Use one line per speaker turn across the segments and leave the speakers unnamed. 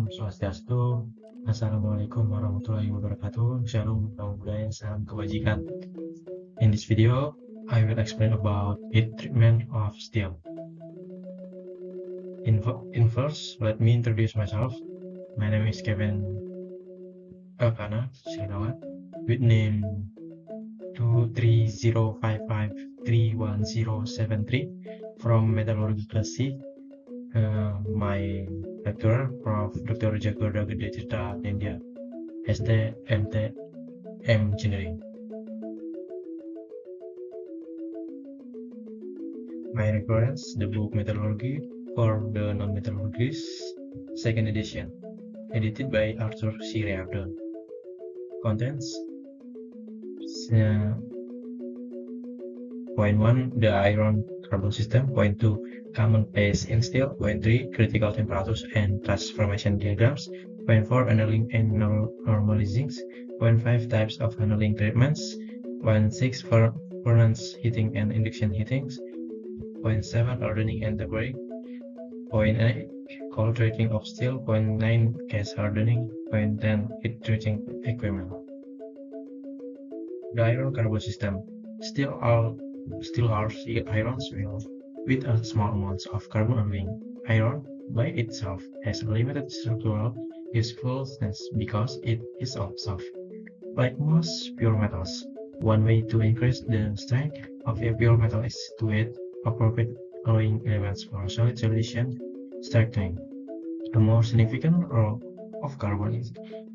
Swastyastu, Assalamualaikum warahmatullahi wabarakatuh, Syallom, Namo Budaya, Salam kebajikan. In this video, I will explain about heat treatment of steel. In first, let me introduce myself. My name is Kevin Elkana, Silitonga, with name 23055311073 from Metalurgi Class C. My lecturer, Prof. Dr. Tjokorda Gde Tirta Nindhia, SD MT M Eng. My reference, the book Metalurgi for the Non-Metalurgist, Seccond Edition, edited by Arthur C. Riordan. Contents: Point 1, the iron carbon system. Point 2, common phase in steel. Point 3, critical temperatures and transformation diagrams. Point 4, handling and normalizing. Point 5, types of handling treatments. Point 6, furnace heating and induction heating. Point 7, hardening and tempering. Point 8, cold treating of steel. Point 9, cast hardening. Point 10, heat treating equipment. The iron carbon system. Steel are irons with a small amounts of carbon only. Iron by itself has a limited structural usefulness because it is soft. Like most pure metals, one way to increase the strength of a pure metal is to add appropriate alloying elements for solid solution strengthening. A more significant role of carbon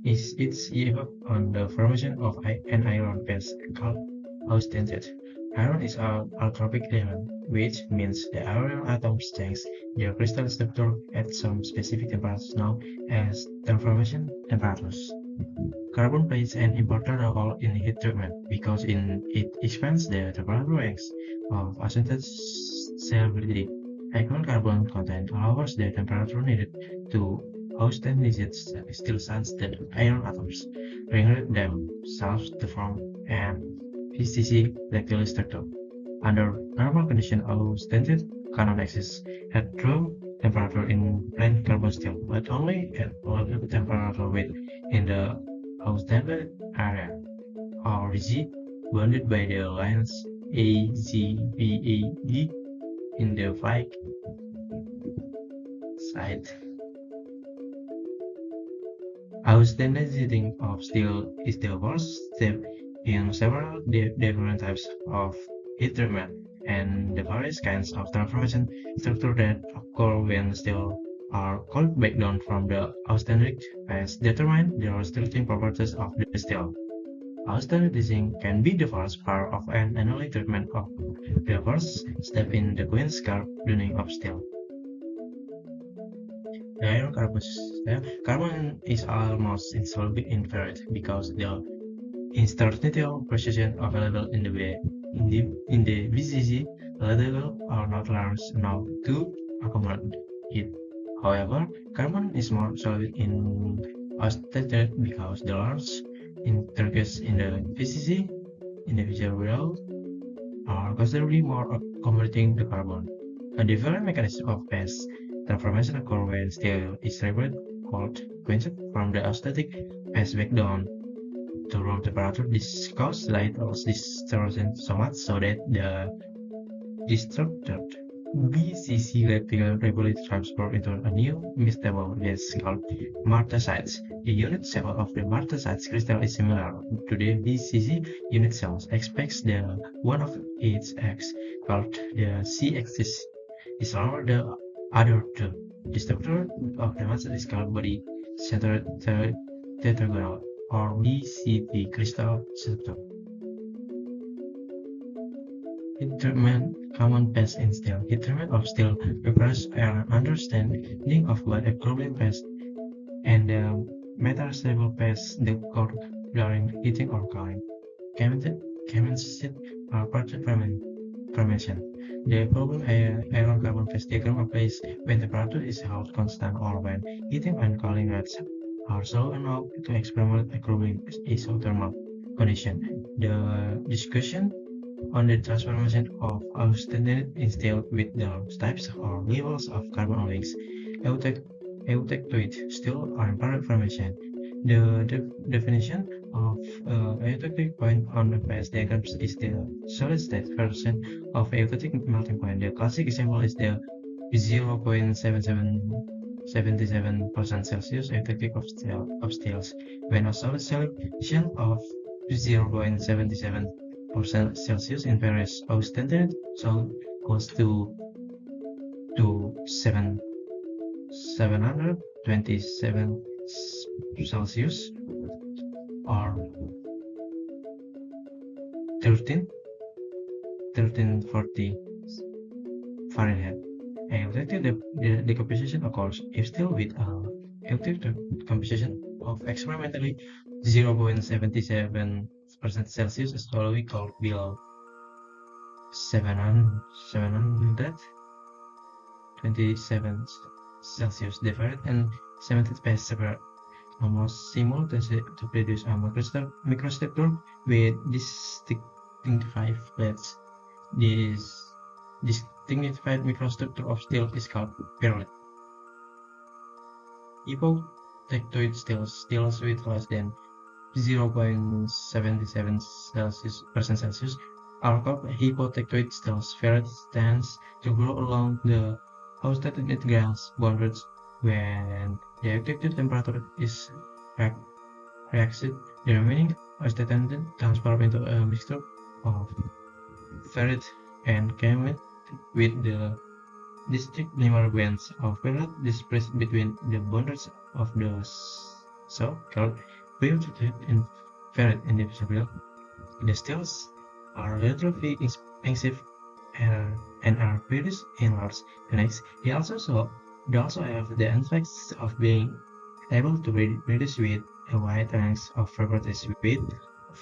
is its effect on the formation of an iron base called austenite. Iron is an allotropic element, which means the iron atoms change their crystal structure at some specific temperatures known as transformation temperatures. Carbon plays an important role in heat treatment because it expands the temperature range of austenite solubility. High carbon content lowers the temperature needed to austenitize steel such that iron atoms regulate themselves to form an PCC lactylate structure. Under normal conditions, austenite cannot exist at room temperature in plain carbon steel, but only at low temperature within the austenite area, or Z, bounded by the lines A, Z, B, A, D in the right side. Austenitizing of steel is the first step in several different types of heat treatment and the various kinds of transformation structure that occur when steel are cooled back down from the austenitic phase determine the restricting properties of the steel. Austenitizing can be the first part of an annual treatment of the first step in the Queen's hardening of steel. The iron carbon is almost insoluble in ferrite because the interstitial precision available in the VCC level are not large enough to accommodate it. However, carbon is more solid in austenite because the large intersections in the VCC individual will are considerably more accommodating the carbon. A different mechanism of phase transformation occurs when steel is removed, cold, quenched from the austenite phase back down to room temperature. This causes light distortion so much so that the distorted BCC lactylate rapidly transfer into a new mixable gas called martensites. The unit cell of the martensites crystal is similar to the BCC unit cells, except the one of its X, called the C-axis, is lower than the other two. The structure of the martensite is called body centered tetragonal or BCT crystal structure. Heat treatment common phase in steel. Heat treatment of steel requires an understanding of what a cooling phase and the metastable phase that occur during heating or cooling. Chemistry are part of formation. The following iron carbon phase diagram applies when temperature is held constant or when heating and cooling rates are so enough to experiment equilibrium isothermal condition. The discussion on the transformation of austenite in steel with the types or levels of carbon links eutectoid steel are important formation. The definition of eutectic point on the phase diagrams is the solid state version of eutectic melting point. The classic example is the 0.77% Celsius eutectic of steels, when a solid solution of 0.77% Celsius in various oxygenated solid goes to 727 Celsius or 1340 Fahrenheit. Eutectic decomposition occurs if steel with eutectic composition of experimentally 0.77% Celsius is slowly cooled below 727 Celsius, divided and cemented space separate almost simultaneously to produce a microstructure with distinctive plates. This dignified microstructure of steel is called perlite. Hypotectoid steels with less than 0.77% Celsius are called hypotectoid steels. Ferrite tends to grow along the oxygenated glass boundaries when the eutectic temperature is reached. The remaining oxygenated transform into a mixture of ferrite and chemite with the distinct linear bands of ferrite dispersed between the boundaries of the cell called biotectoid and ferrite indivisible. The steels are relatively expensive and are produced in large quantities. They also have the advantage of being able to produce with a wide range of properties with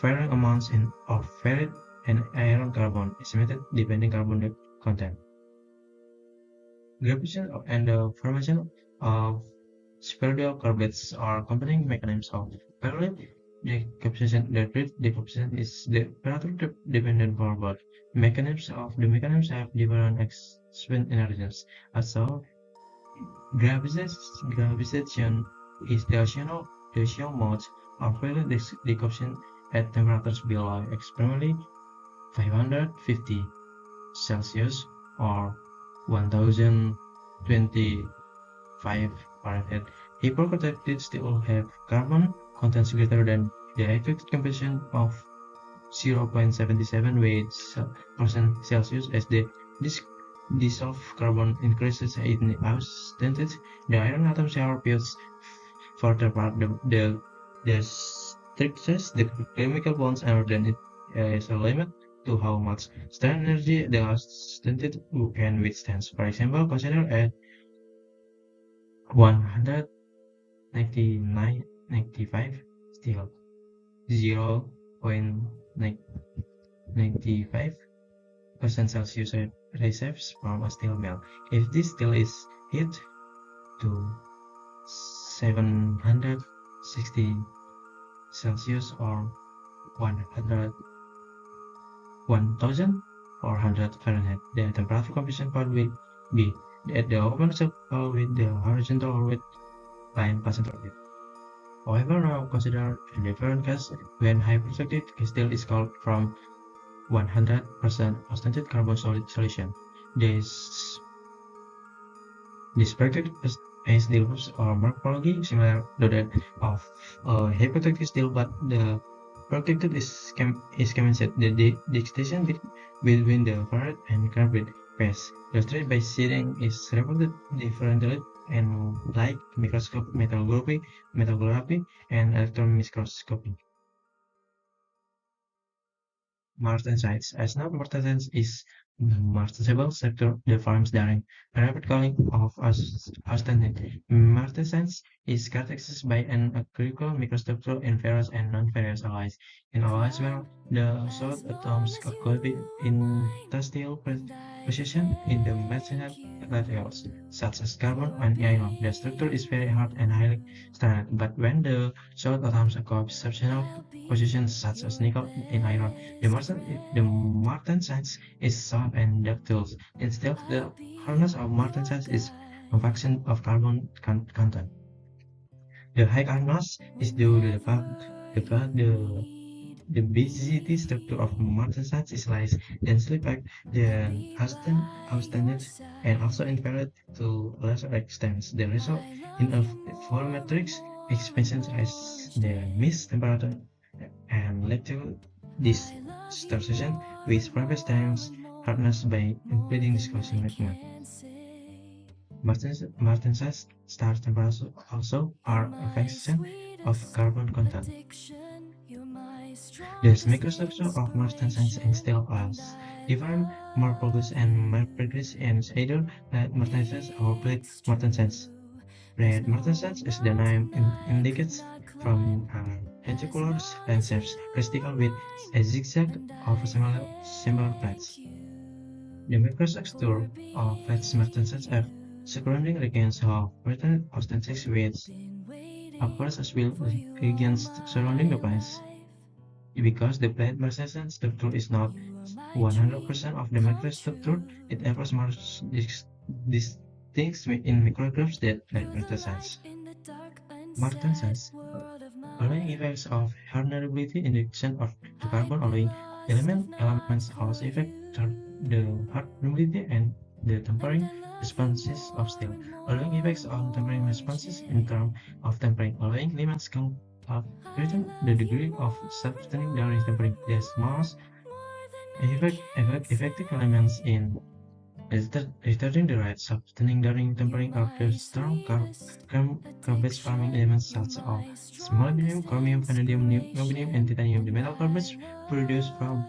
varying amounts of ferrite and iron carbon estimated depending carbon content. Gravitation and the formation of spherical carbonates are combining mechanisms of perlite decomposition. The decomposition is the temperature dependent for both mechanisms. The mechanisms have different expansion energies. Also, gravitation is the additional mode of perlite decomposition at temperatures below experimentally 550 Celsius or 1025 Fahrenheit. Hypotectoid steel have carbon contents greater than the eutectic composition of 0.77% Celsius. As the dissolved carbon increases in the oxygenated, the iron atoms are pushed further apart. The strictures the chemical bonds, and then it is a limit to how much strain energy the oxygenated can withstand. For example, consider a 195 steel 0.95% Celsius receives from a steel mill. If this steel is heated to 760 Celsius or 1400 Fahrenheit, the temperature composition point will be at the open circle with the horizontal orbit line passing through it. However, now consider a different case when hypotectic steel is called from 100% oxygenated carbon solid solution. This practice is develops or morphology similar to that of hypotectic steel, but the protected is commensurate. The distinction between the ferrite and carbide phase illustrated by shading is reported differently and like microscope, metallography, and electron microscopy. Martensite. As known, martensite is the martensible sector that forms during a rapid cooling of austenitic. Martensite is characterized by an critical microstructure in ferrous and non-ferrous alloys. In alloys where the solid atoms occupy interstitial position in the martensite materials, such as carbon and iron, the structure is very hard and highly stranded. But when the solid atoms occupy substantial positions, such as nickel in iron, the martensite is soft and ductile. Instead, the hardness of martensite is convection of carbon content. The high carbon mass is due to the fact the basicity structure of martensite is less densely packed than outstandard and also invalid to a lesser extent. The result in a volumetric expansion as the mist temperature and led to this distortion with previous times hardness by including disclosing movement. Martensite star temperatures also are a function of carbon content. The microstructure of martensite is still as different morphologies and morphologies and either red martensite or black martensite. Red martensite, as the name indicates, from reticular and shapes crystal with a zigzag of similar plates. The microstructure of flat martensite are surrounding regions of written austentic with upwards as well against surrounding the plates. Because the plate martensite structure is not 100% of the microstructure, it offers more distinct in micrograms than martensite. Martensite alloying effects of vulnerability induction of the carbon alloying elements also affect the hardenability and the tempering responses of steel. Alloying effects on tempering responses in terms of tempering alloying elements can greaten the degree of softening during tempering. The most effective elements in retarding the right softening during tempering are the strong carbon-based forming elements such as molybdenum, chromium, vanadium, neodymium, and titanium. The metal carbons produced from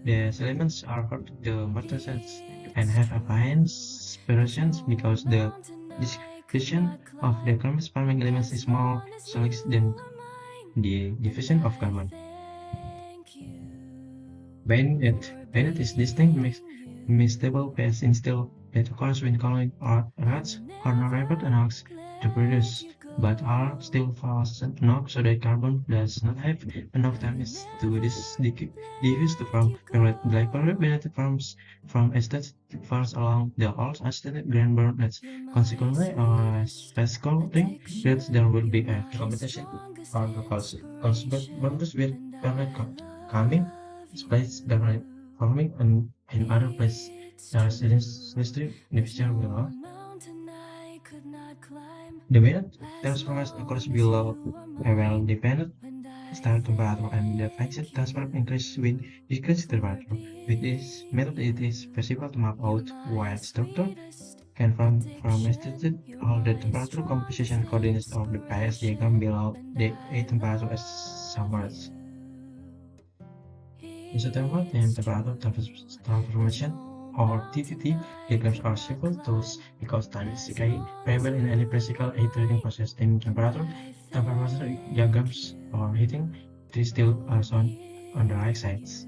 these elements are called the martensite and have a fine separation because the discretion of the carbon forming elements is more select than the diffusion of carbon. Bayonet is distinct mixable phase in steel that occurs when colloid or rods are not rapid enough to produce, but are still fast enough so that carbon does not have enough time to diffuse from permanent black powder. Bayonet forms from aesthetic fars along the old aesthetic grain burn nets. Consequently, space coating that there will be a competition for the consumers with permanent coming space permanent forming in other places. As history division below. The bayonet transfers occurs below a well-defined start temperature and the function transfer increases with decreased temperature. With this method, it is possible to map out what structure can from estimate all the temperature composition coordinates of the phase diagram below the A temperature as summarized. Isothermal and temperature transformation or TTT diagrams are simple tools because time is a variable in any physical heat-treating process. In temperature diagrams or heating, they still are shown on the right sides.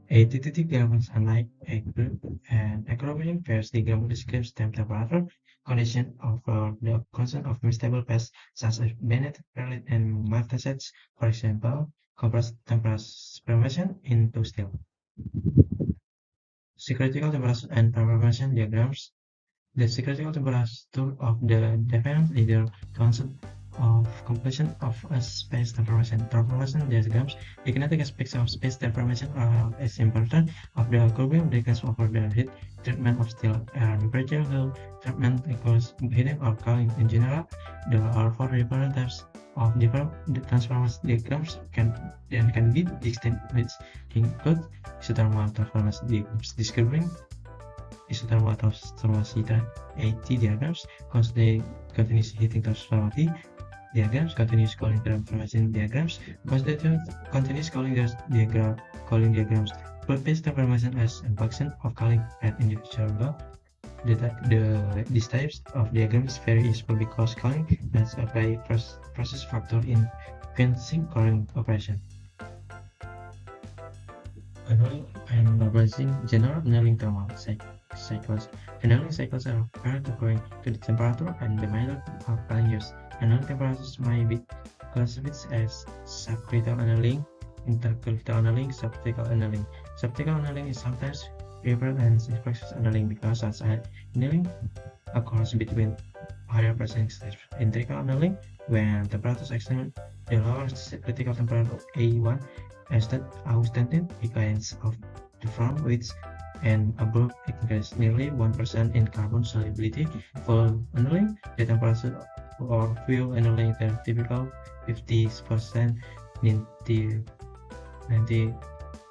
A TTT diagram is unlike an equilibrium phase diagram describes temperature condition of the constant of unstable phase such as bayonet, perlite, and martensite. For example, compressed temperature transformation into steel. Critical temperature and transformation diagrams. The critical temperature of the depends either constant of completion of a space transformation. Transformation diagrams. The kinetic aspects of space transformation are as important of the equilibrium diagrams over the heat treatment of steel and pressure treatment equals heating or cooling. In general, there are 4 different types of different transformation diagrams can be distinguished include isothermal transformation diagrams describing isothermal transformation AT diagrams, continuous heating transformation diagrams, continuous cooling transformation diagrams, continuous cooling diagrams. Phase transformation as a function of cooling at individual level. These types of diagrams vary useful because cooling has a very process factor in influencing cooling operation. Analyzing general annealing thermal cycles. Annealing cycles are referred according to the temperature and the method of cooling use. Annealing temperatures may be classified as subcritical annealing, intercritical annealing, subcritical annealing. Subcritical annealing is sometimes repair and process annealing because such annealing occurs between higher pressing steps. Integral annealing, when temperatures exceed the lower critical temperature A1, as that outstanding begins of the front width and above increase nearly 1% in carbon solubility. For annealing, the temperature or fuel annealing the typical 50% 90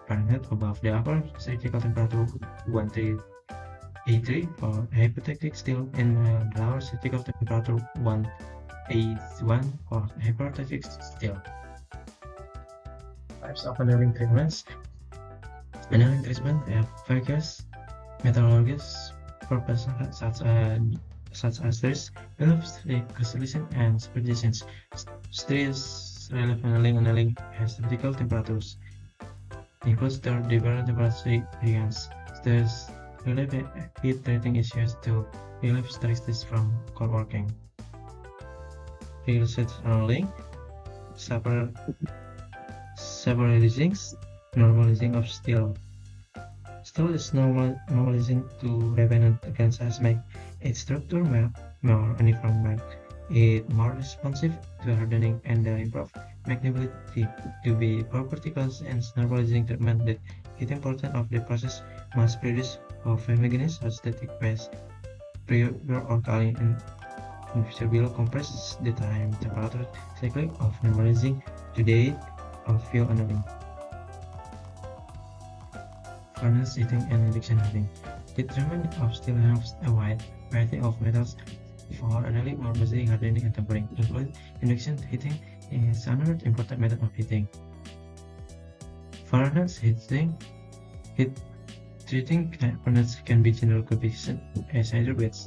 Fahrenheit above the upper critical temperature 1383 for hypothetical steel and the lower critical temperature 181 for hypothetical steel. Types of annealing treatments. Annealing treatment have various methodologies purposes such as stress relief, crystallization, and separations. Stress relief annealing has critical temperatures includes the different temperature regions. Stress relief heat treating is used to relieve stresses from cold working. Reset annealing, separating, normalizing of steel. Steel is normalizing to prevent against us make its structure more uniform, make it more responsive to hardening and improve malleability to be property class and normalizing treatment that heating portion of the process must produce of homogeneous or static phase. Pure alkaline in future below compresses the time temperature cycle of normalizing to date of fuel annealing. Furnace heating and induction heating. The treatment of steel helps a wide variety of metals for annealing or basic hardening and tempering, including induction heating is another important method of heating. Furnace heating. Treating furnace can be general combustion as either with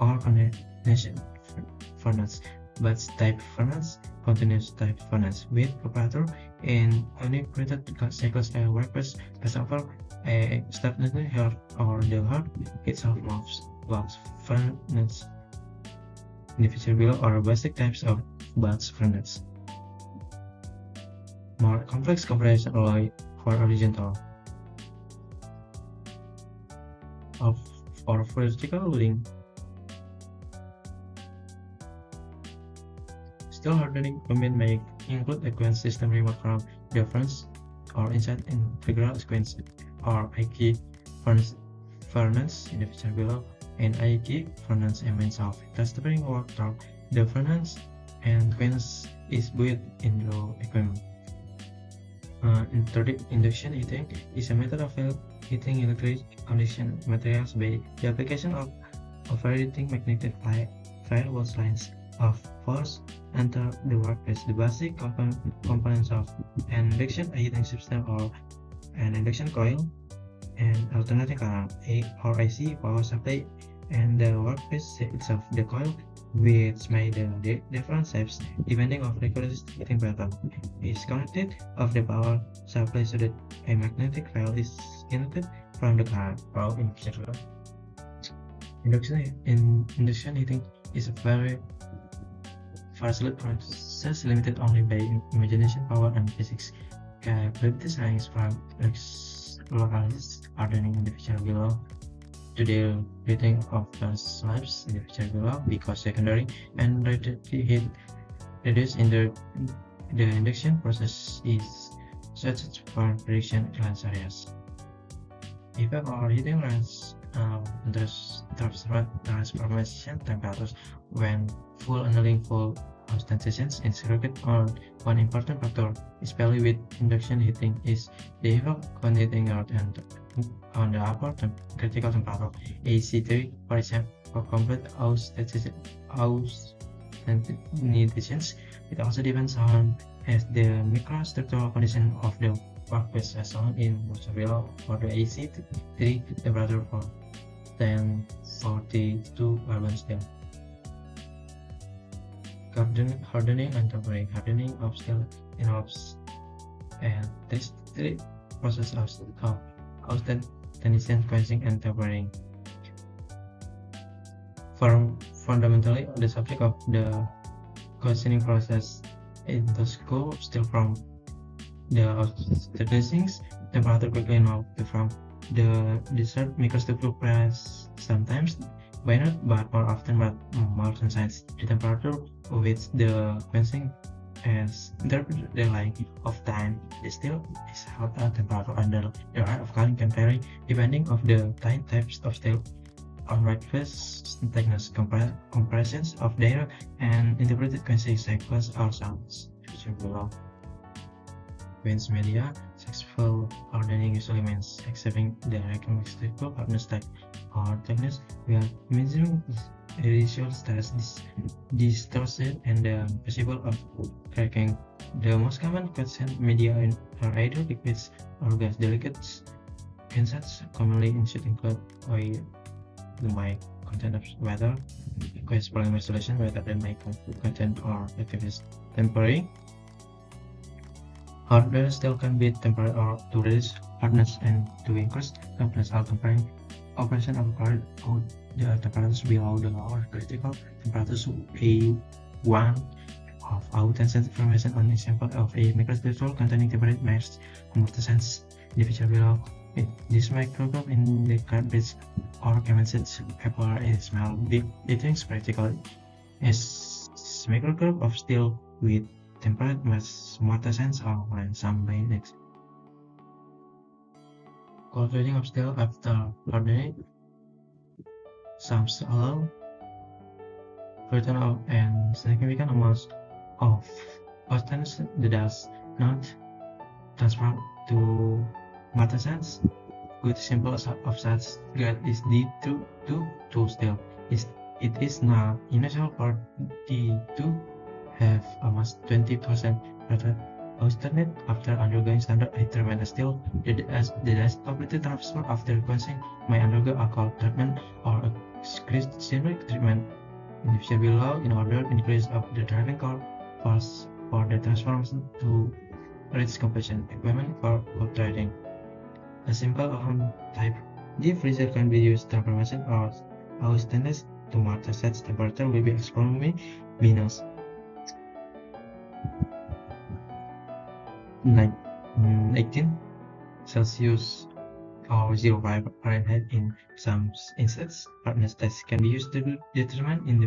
or condensation furnace, batch type furnace, continuous type furnace with preparator and uninterrupted cycles workers example a stagnant heart or the heart itself blocks furnace. In the feature below are basic types of batch furnace. More complex compression alloy for horizontal or vertical loading. Steel hardening combine may include a quench system removed from the furnace or inside integral quench or IQ furnace in the picture below, and IQ furnace means of testing work through the furnace and quench is built in low equipment. Induction heating is a method of heating electric condition materials by the application of overheating magnetic firewall lines of force enter the workpiece. The basic components of an induction heating system or an induction coil and alternating current or AC power supply and the workpiece itself. The coil, which may the different shapes depending on the required heating pattern, is connected of the power supply so that a magnetic field is connected from the current. Induction heating is a very facile process limited only by imagination, power, and physics. Capability science from localists hardening in the picture below to the heating of the slabs in the picture below because secondary and heat reduced in the induction process is such for prediction lens areas. Effect or heating lens transformation temperatures when full annealing full condensations is required on one important factor, especially with induction heating, is the effect when heating out and on the upper critical temperature AC3, for example, for complete condensations. It also depends on as the microstructural condition of the workpiece as shown in picture below. For the AC3 temperature for 1042 carbon steel. Hardening and tempering. Hardening of steel involves and this three process of austenation, quenching, and tempering. Fundamentally, the subject of the questioning process is the scope steel from the austenation temperature quickly move from The dessert microstructure press sometimes binary, but more often but more concise. The temperature with the quenching as the length of time still is hot temperature under the rate of cooling can vary depending on the types of steel on breakfast thickness comparisons of data and interpreted quenching cycles or sounds below. Quench media successful hardening usually means accepting the electrochemical hardness type or thickness where measuring initial status distortion and the possible of cracking. The most common quenching media are either liquids or gas. Delicate quenchers commonly include oil, the mic content of water, quench polymer solution rather than mic content or activist temporary. Harder steel can be temporary or to reduce hardness and to increase toughness. Comparing operation of carried out the temperatures below the lower critical temperatures. A1 of out and sent information on example of a microstructure containing temperate mass amortizants. The picture below. This microgroup in the garbage or chemicals paper is small big things practically as microgroup of steel with temperate mass amortizants or when some by next. Cold treating of steel after hardening. Some allow return of and significant amounts of substance that does not transfer to amortizants. Good example of such grade is D2 steel. It is now unusual for D2 have almost 20% better alternate after undergoing standard treatment. Still, the less completed transfer after quenching may undergo alcohol treatment or a cyanic treatment. In the picture below, in order to increase of the driving force for the transformation to reach completion equipment for cold treating. A simple type deep freezer can be used transformation or stainless to amortize temperature will be extremely minus 18 Celsius or 0.5 Fahrenheit. In some instances, hardness tests can be used to determine in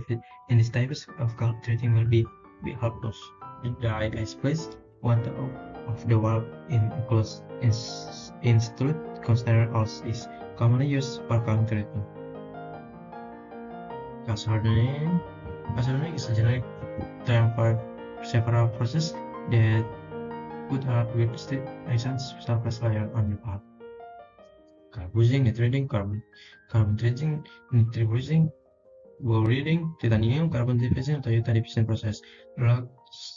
this type of cold treating will be helpful. The ice place one of the wall in closed institute container also is commonly used for cold treatment. Gas hardening. Gas hardening is a generic term for several processes that put hard with stiff accents surface layer on the part. Carbonizing, nitrating, carbon treating, nitrifusing, wall reading, titanium, carbon diffusion, Toyota diffusion process.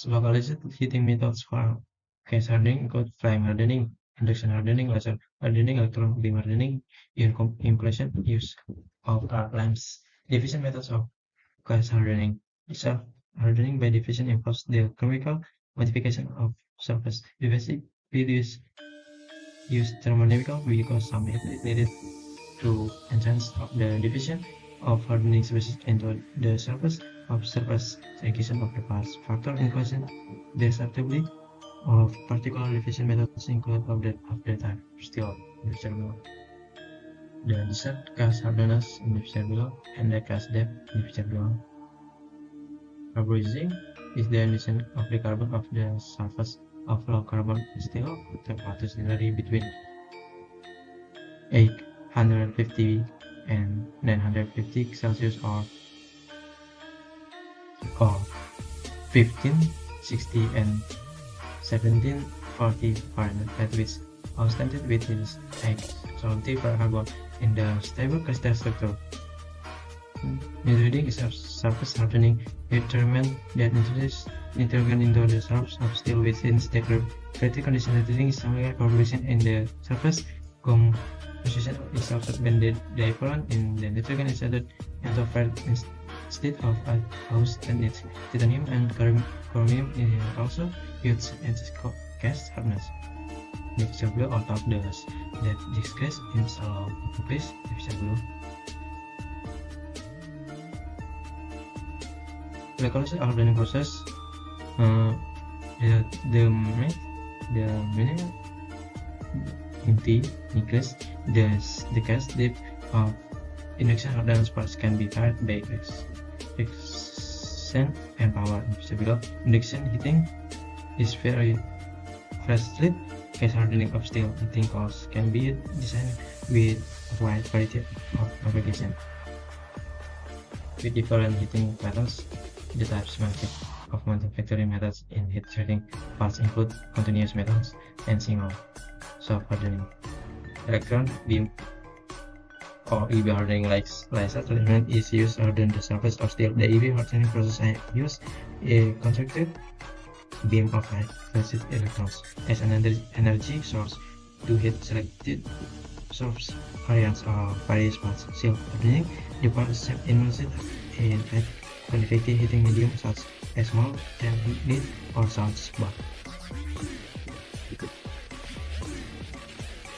Localized heating methods for gas hardening include flame hardening, induction hardening, laser hardening, electron beam hardening, ion implantation, use of arc lamps. Diffusion methods of gas hardening. Self-hardening by diffusion involves the chemical modification of surface. Use thermodynamical because some heat is needed to enhance the diffusion of hardening species into the surface of surface segregation of the parts. Factor in question deceptively of particular diffusion methods include of the type steel in the picture below. The dessert gas hardness in the picture below and the gas depth in the picture below. Carbonizing is the emission of the carbon of the surface of low carbon steel temperatures generally between 850 and 950 Celsius or 1560 and 1740 Fahrenheit, which outstanding with its activity per carbon in the stable crystal structure. Nitrogen is a surface hardening determinant that introduces nitrogen into the surface of steel within the group. Critical condition nitrogen is similar composition in the surface composition is altered when the diaphragm in the nitrogen is added into fat instead of austenite. Titanium and chromium is also used as gas hardness. The picture below out of the that discussed in Salam. Please, the picture below. Glycolysis hardening process. The main inti nucleus The gas dip of induction reduction parts can be fired by friction and power. Below, induction heating is very fast-lit. Gas hardening of steel heating coils can be designed with a wide variety of applications. With different heating methods, the types of manufacturing methods in heat treating parts include continuous methods and single soft hardening. Electron beam or EV hardening laser treatment is used to harden the surface of steel. The EV hardening process uses a concentrated beam of high-voltage electrons as an energy source to heat selected surface areas of various parts. Steel hardening requires immersion in high convective heating medium such as molten lead or salts bath.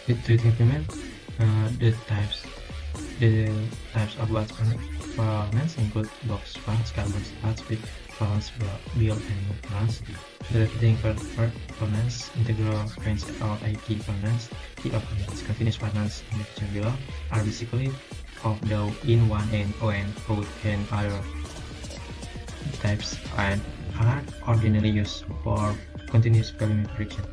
With treating equipment, the types of bath furnace include box furnace, carbon furnace with furnace, bill and furnace. The heating furnace, integral furnace or IT furnace, heat of furnace, continuous furnace, and the below are basically of the in one and out and other types and are ordinarily used for continuous volume friction.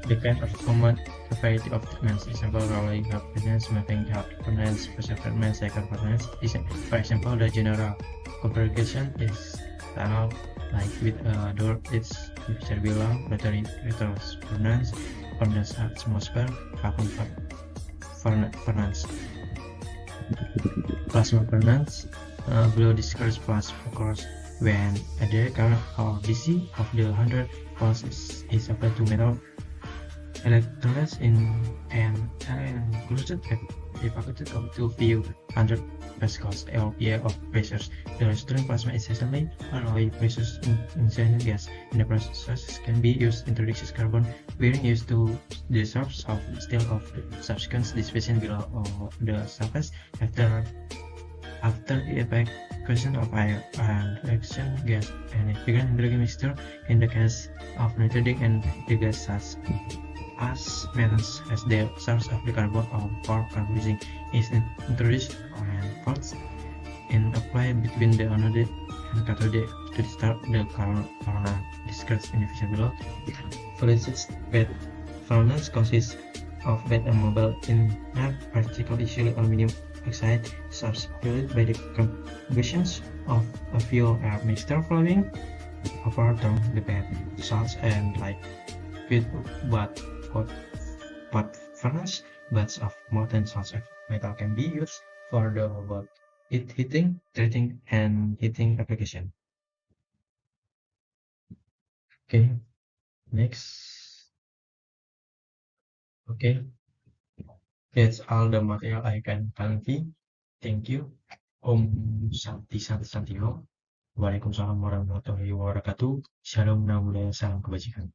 Depend of common variety of treatments. Example, rolling hot furnace, melting hot furnace, pressure furnace, cycle furnace. For example, the general configuration is tunnel like with a door. It's below battery furnace, furnace atmosphere, vacuum furnace, plasma furnace. Below describes plasma occurs when a direct current or DC of the 100 volts is applied to metal electrolytes in an included evacuated up to few hundred pascals LPa of pressures. The resulting plasma is essentially low pressures inside gas. In the process can be used introduces carbon bearing used to the surface of steel of the subsequent dissipation below the surface after the evacuation of air and reaction gas and a figure hydrogen mixture in the case of nitrogen and the gas such as metals as the source of the carbon or carboxylic is introduced and forced and applied between the anode and cathode to start the corona described in the figure below. For instance, bed furnace consists of bed and mobile inert particle, usually aluminum oxide, substituted by the combustion of a fuel air mixture flowing over the bed, salts and light. With pot furnace, baths of molten salts of metal can be used for the both heating, treating, and heating application. Okay, next. Okay, that's all the material I can convey. Thank you. Om Santi Santi Santi Om. Waalaikumsalam warahmatullahi wabarakatuh. Syallom, Namo Budaya, Salam Kebajikan.